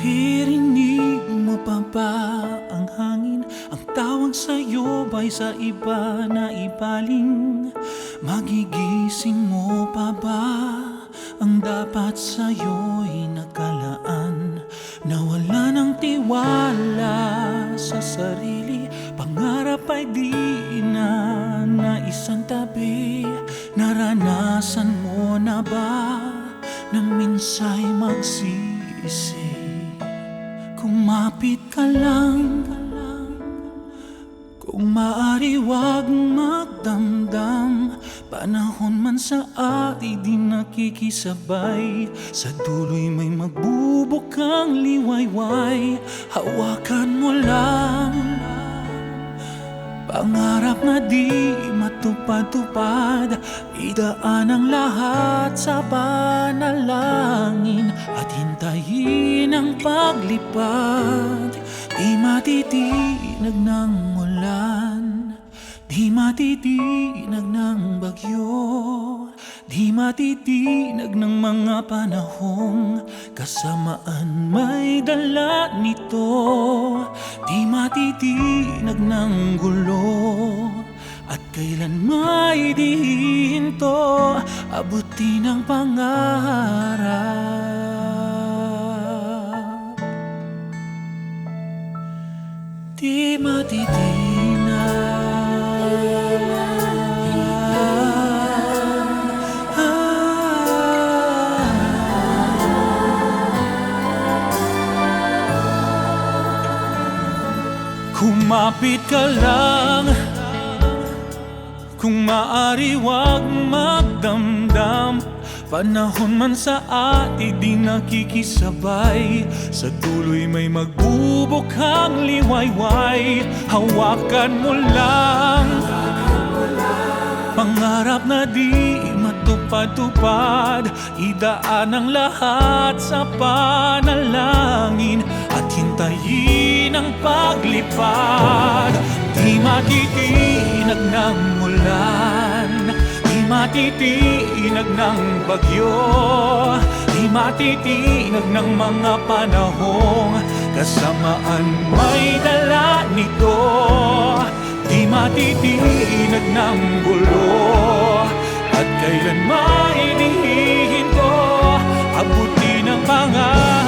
Naririnig mo pa ba ang hangin? Ang tawag sa'yo ba'y sa iba na ibaling? Magigising mo pa ba ang dapat sa'yo'y nakalaan? Nawala ng tiwala sa sarili, pangarap ay di na naisantabi. Naranasan mo na ba na minsa'y magsisi? Kumapit ka lang, kung maaari wag magdamdam. Panahon man sa atin di nakikisabay, sa dulo'y may magbubukang liwayway. Hawakan mo lang pangarap na di matupad-tupad, idaan ang lahat sa panalangin at hintayin ang paglipad. Di matitinag ng ulan, di matitinag ng bagyo, di matitinag ng mga panahong kasamaan may dala nito. Di matitinag ng gulo at kailan may di hinto abutin ang pangarap. Di matitinag. Kumapit ka lang, kung maaari wag magdamdam. Panahon man sa atin di nakikisabay, sa dulo'y may magbubukhang liwayway. Hawakan mo lang pangarap na di matupad-tupad, idaan ang lahat sa panalangin at hintayin ang paglipad. Di matitinag ng ulan, di matitinag ng bagyo, di matitinag ng mga panahong kasamaan may dala nito. Di matitinag ng gulo at kailan may di hinto abutin ang pangarap.